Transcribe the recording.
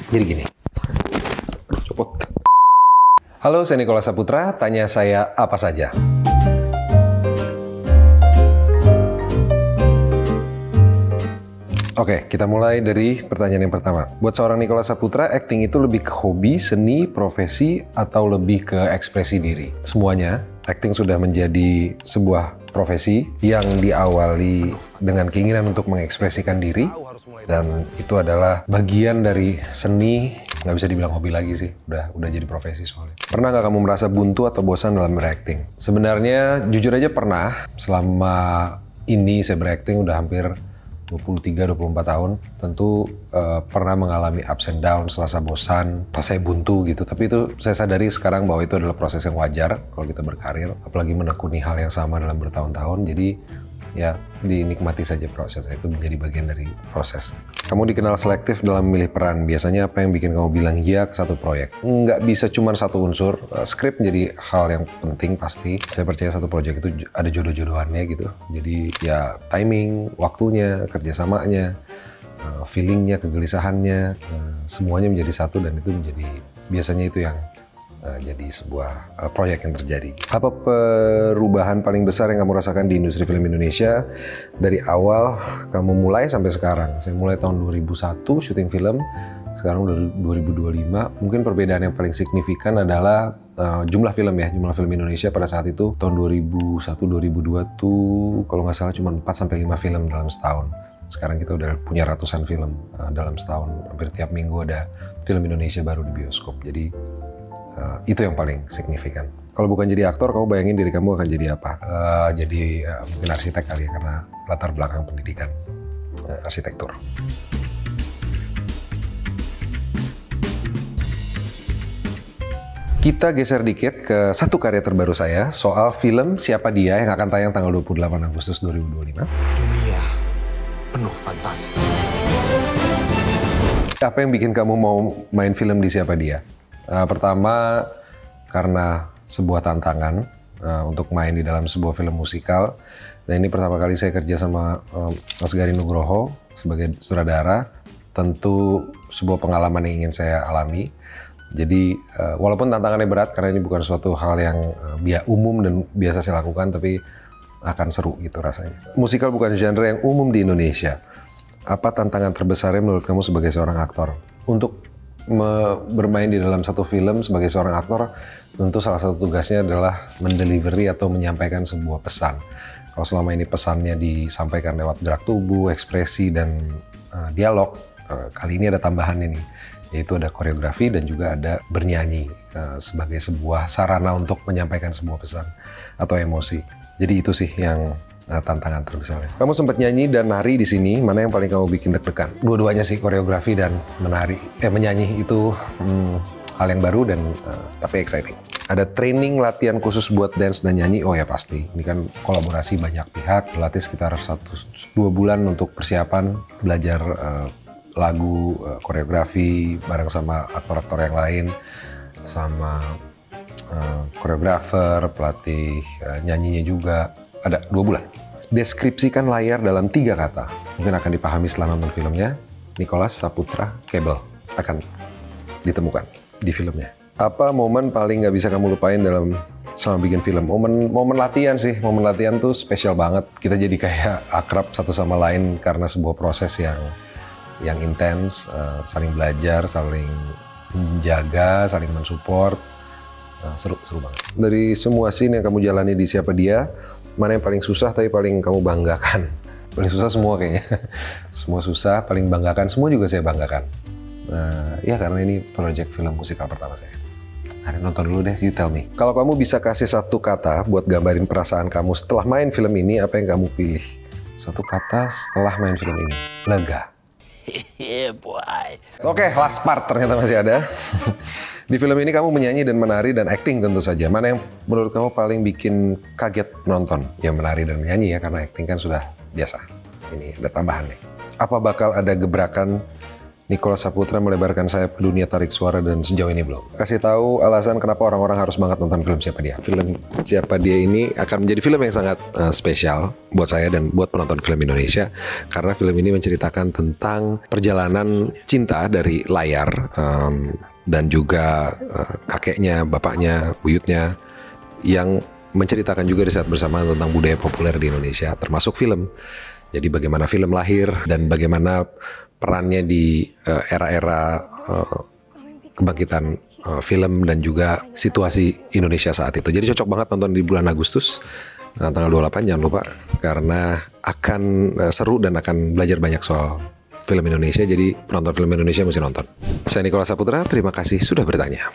Jadi gini, copot. Halo, saya Nicholas Saputra, tanya saya apa saja. Oke, kita mulai dari pertanyaan yang pertama. Buat seorang Nicholas Saputra, acting itu lebih ke hobi, seni, profesi, atau lebih ke ekspresi diri? Semuanya, acting sudah menjadi sebuah profesi yang diawali dengan keinginan untuk mengekspresikan diri, dan itu adalah bagian dari seni. Nggak bisa dibilang hobi lagi sih, udah jadi profesi soalnya. Pernah nggak kamu merasa buntu atau bosan dalam berakting? Sebenarnya jujur aja pernah. Selama ini saya berakting udah hampir 23-24 tahun, tentu pernah mengalami ups and downs, rasa bosan, rasanya buntu gitu. Tapi itu saya sadari sekarang bahwa itu adalah proses yang wajar kalau kita berkarir, apalagi menekuni hal yang sama dalam bertahun-tahun. Jadi ya dinikmati saja prosesnya, itu menjadi bagian dari proses. Kamu dikenal selektif dalam memilih peran. Biasanya apa yang bikin kamu bilang iya ke satu proyek? Nggak bisa cuma satu unsur. Skrip menjadi hal yang penting pasti. Saya percaya satu proyek itu ada jodoh-jodohannya gitu. Jadi ya timing, waktunya, kerjasamanya, feelingnya, kegelisahannya, semuanya menjadi satu, dan itu menjadi biasanya itu yang jadi sebuah proyek yang terjadi. Apa perubahan paling besar yang kamu rasakan di industri film Indonesia dari awal kamu mulai sampai sekarang? Saya mulai tahun 2001 syuting film, sekarang udah 2025. Mungkin perbedaan yang paling signifikan adalah jumlah film ya, jumlah film Indonesia pada saat itu tahun 2001-2002 tuh kalau nggak salah cuma 4-5 film dalam setahun. Sekarang kita udah punya ratusan film dalam setahun. Hampir tiap minggu ada film Indonesia baru di bioskop. Jadi itu yang paling signifikan. Kalau bukan jadi aktor, kamu bayangin diri kamu akan jadi apa? Jadi mungkin arsitek kali ya, karena latar belakang pendidikan arsitektur. Kita geser dikit ke satu karya terbaru saya, soal film Siapa Dia yang akan tayang tanggal 28 Agustus 2025. Dunia penuh fantasi. Apa yang bikin kamu mau main film di Siapa Dia? Pertama, karena sebuah tantangan untuk main di dalam sebuah film musikal. Dan ini pertama kali saya kerja sama Mas Gari Nugroho sebagai sutradara. Tentu sebuah pengalaman yang ingin saya alami. Jadi walaupun tantangannya berat karena ini bukan suatu hal yang umum dan biasa saya lakukan, tapi akan seru gitu rasanya. Musikal bukan genre yang umum di Indonesia. Apa tantangan terbesarnya menurut kamu sebagai seorang aktor? Untuk bermain di dalam satu film sebagai seorang aktor, tentu salah satu tugasnya adalah mendelivery atau menyampaikan sebuah pesan. Kalau selama ini pesannya disampaikan lewat gerak tubuh, ekspresi, dan dialog, kali ini ada tambahan ini, yaitu ada koreografi dan juga ada bernyanyi sebagai sebuah sarana untuk menyampaikan sebuah pesan atau emosi. Jadi itu sih yang tantangan terbesarnya. Kamu sempat nyanyi dan nari di sini, mana yang paling kamu bikin deg-degan? Dua-duanya sih, koreografi dan menyanyi itu hal yang baru dan tapi exciting. Ada training latihan khusus buat dance dan nyanyi? Oh ya pasti, ini kan kolaborasi banyak pihak, berlatih sekitar 1-2 bulan untuk persiapan, belajar lagu, koreografi bareng sama aktor-aktor yang lain, sama koreografer, pelatih nyanyinya juga. Ada 2 bulan. Deskripsikan layar dalam 3 kata. Mungkin akan dipahami setelah nonton filmnya. Nicholas Saputra Cable akan ditemukan di filmnya. Apa momen paling nggak bisa kamu lupain selama bikin film? Momen latihan sih. Momen latihan tuh spesial banget. Kita jadi kayak akrab satu sama lain karena sebuah proses yang intens, saling belajar, saling menjaga, saling mensupport. Seru banget. Dari semua scene yang kamu jalani di Siapa Dia, mana yang paling susah tapi paling kamu banggakan? Paling susah semua kayaknya. Semua susah, paling banggakan, semua juga saya banggakan. Ya karena ini proyek film musikal pertama saya. Hari nonton dulu deh, you tell me. Kalau kamu bisa kasih satu kata buat gambarin perasaan kamu setelah main film ini, apa yang kamu pilih? Satu kata setelah main film ini. Lega. Yeah, boy. Oke, last part ternyata masih ada. Di film ini kamu menyanyi dan menari dan acting tentu saja. Mana yang menurut kamu paling bikin kaget penonton? Ya menari dan menyanyi ya, karena acting kan sudah biasa. Ini ada tambahan nih. Apa bakal ada gebrakan Nicholas Saputra melebarkan sayap ke dunia tarik suara dan sejauh ini belum. Kasih tahu alasan kenapa orang-orang harus banget nonton film Siapa Dia. Film Siapa Dia ini akan menjadi film yang sangat spesial buat saya dan buat penonton film Indonesia, karena film ini menceritakan tentang perjalanan cinta dari layar dan juga kakeknya, bapaknya, buyutnya, yang menceritakan juga di saat bersamaan tentang budaya populer di Indonesia, termasuk film. Jadi bagaimana film lahir dan bagaimana perannya di era-era kebangkitan film dan juga situasi Indonesia saat itu. Jadi cocok banget nonton di bulan Agustus tanggal 28, jangan lupa, karena akan seru dan akan belajar banyak soal film Indonesia. Jadi penonton film Indonesia mesti nonton. Saya Nicholas Saputra, terima kasih sudah bertanya.